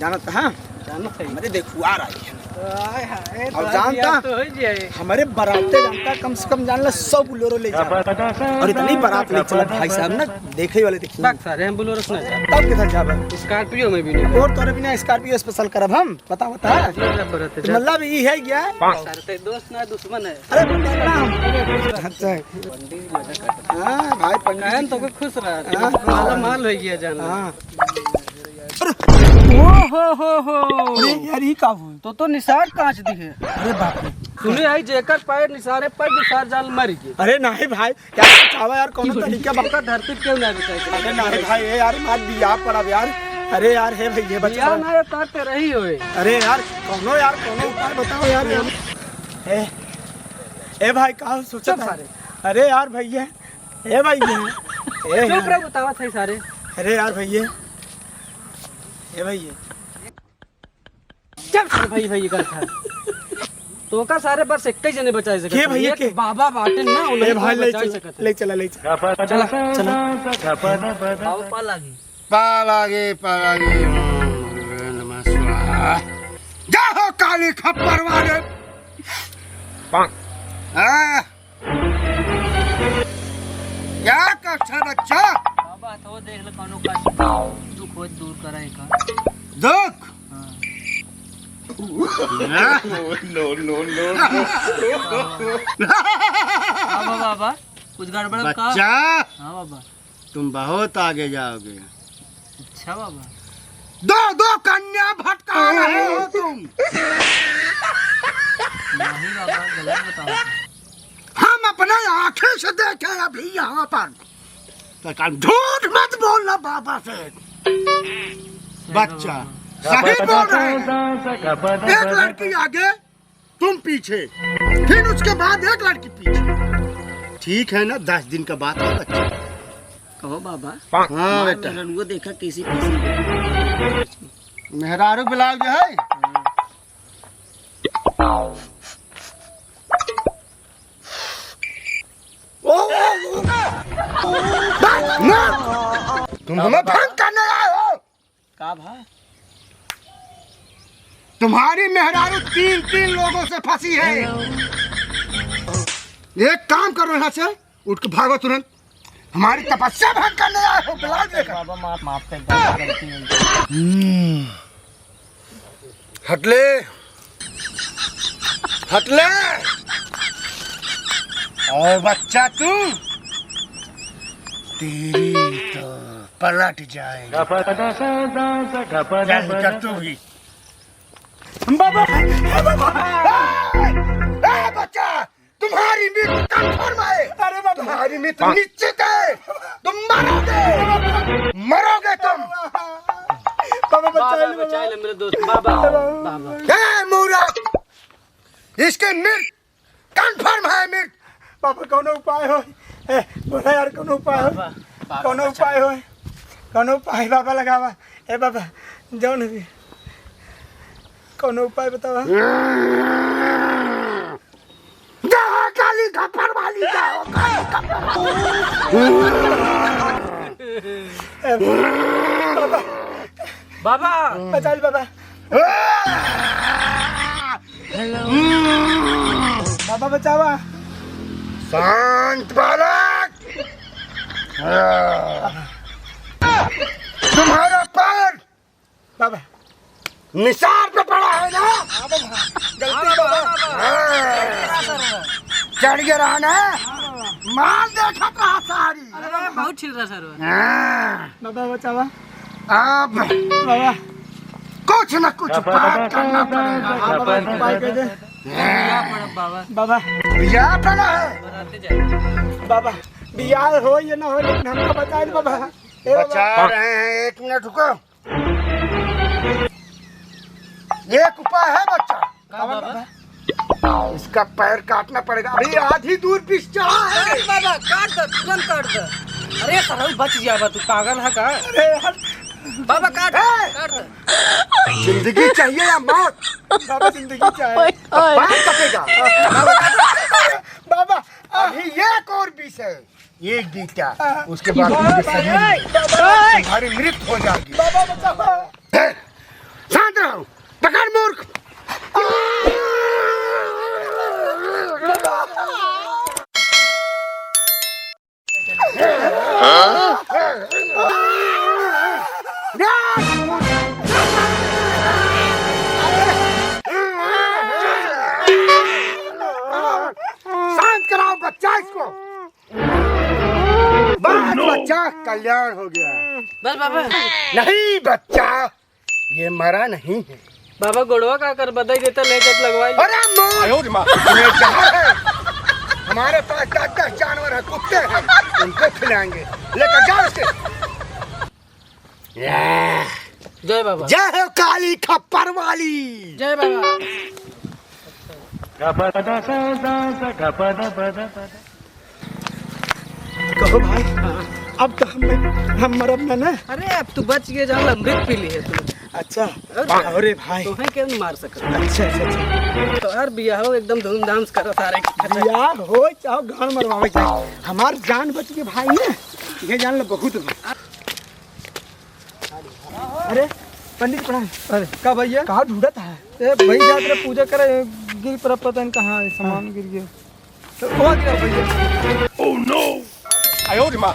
जानता हाँ जानत है हमारे देखुआर आई है अब अब जानता हमारे बाराते जानता कम से कम जान ला 100 बोलेरो ले जा और इतनी बारात ले चला भाई साहब ना देखे वाले देखिए सारे हम बोलेरो सुना जा तब किधर जाबा स्कॉर्पियो में भी नहीं और तोरे बिना स्कॉर्पियो स्पेशल करब हम बता मतलब ये है क्या सारे दोस्त ना दुश्मन है अरे अच्छा हां भाई पंडित तो खुश रहा माला माल हो गया जान हां हो अरे यार ये का हुआ तो निसार कांच दिखे अरे बाप रे सुने आई जेकर पैर निसारे पर निसार जाल मर गए अरे नहीं भाई यार चावा यार कौन तरीका बक्का धरती क्यों ना बचाए अरे नहीं भाई यार मार बिया पड़ा यार अरे यार हे भाई ये बच्चा ना करते रही होए अरे यार कोनो उपाय बताओ यार ए भाई का सोचा सारे अरे यार भैया ए भैया ए चुप रहो बतावा थे सारे अरे यार भैया ए भैया चल भाई कर था तो का सारे बस एक ही जने बचाए सके के भैया के बाबा बाटे ना उन्हें भाई ले चला पालागी नमः स्वाहा जाओ काली खप्पर वाले क्या करछा बच्चा बाबा तो देख ले कोनो का दुख हो दूर कराए का दुख बाबा कुछ गड़बड़ का बच्चा हाँ बाबा तुम बहुत आगे जाओगे अच्छा बाबा दो कन्या भटका रहे हो तुम नहीं बाबा गलत बताओ हम अपने आंखें से देखे अभी यहाँ पर तो झूठ मत बोलना बाबा से बच्चा सही बोल रहे हैं एक लड़की आगे तुम पीछे फिर उसके बाद एक लड़की पीछे ठीक है ना 10 दिन का बात है बच्चा कहो बाबा हाँ बेटा वो देखा किसी मेहरारू बिलाल जो है तुम हमें भंग करने आए हो का भाई तुम्हारी मेहरारू 3 लोगों से फंसी है एक काम करो यहाँ से उठ के भागो तुरंत हमारी तपस्या भंग करने आए हो बिलाल देखा बाबा माफ कर दो गलती नहीं हटले और बच्चा तू तेरी तो पलट जाएगा तू भी बच्चा तुम्हारी मृत्यु कंफर्म है अरे तुम्हारी मृत्यु निश्चित है तुम मरोगे तुम बाबा बचा ले मेरे दोस्त बाबा मूर्ख इसके मृत्यु कंफर्म है मृत्यु बाबा कौन उपाय हो बोला यार कौन उपाय हो कौन उपाय बाबा लगावा ए बाबा जौन भी कौन उपाय बतावा जाओ काली खप्पर वाली जाओ काली खप्पर बाबा बचा बाबा बाबा बचावा शांत बालक तुम्हारा पैर बाबा निसार पे पड़ा है ना गलती बाबा चढ़ गया रहा ना माल देखा कहा सारी बहुत छिल रहा सर बाबा बचावा अब बाबा कुछ न कुछ बात करना पड़ेगा बाबा उपाय कर दे बाबा बाबा बियाह पड़ा है बनाते जाए बाबा बियाह हो या ना हो लेकिन हमको बता दे बाबा बचा रहे हैं 1 मिनट रुको एक उपाय है बच्चा इसका पैर काटना पड़ेगा अभी आधी दूर पिस चढ़ा है बाबा काट दे तुरंत काट दे अरे सर बच गया बा तू पागल है का अरे यार बाबा काट दे जिंदगी चाहिए या मौत बाबा जिंदगी चाहिए पैर कटेगा बाबा अभी एक और विष है एक बीता उसके बाद तुम्हारी मृत्यु हो जाएगी बाबा बचाओ बस बच्चा कल्याण हो गया। बस बाबा नहीं बच्चा, ये मरा नहीं है। बाबा गोड़वा का कर बधाई देता लेके लगवाई। अरे तुम्हें जहर है। हमारे पास 10 जानवर है, कुत्ते हैं, उनको खिलाएंगे। लेकर जाओ इसके। जय बाबा। जय हो काली खप्पर वाली। जय बाबा। कहो भाई, अब तो हम मरब ना ना। अरे अब तू बच गए, जहाँ अमृत पी ली है तू। अच्छा अरे भाई, तो है क्यों मार सकता? अच्छा अच्छा अच्छा। तो यार बिया हो एकदम धूमधाम से करो सारे। यार हो चाहो गान मरवावे चाहे, हमार जान बच गई भाई ने, ये जान लो बहुत भाई। अरे पंडित प्रणाम। अरे का भैया कहाँ ढूंढत है? ए भाई जाकर पूजा करे, गिर पर पता नहीं कहाँ है, सामान गिर गया। तो हो गया भैया। Oh no. आयो रे माँ।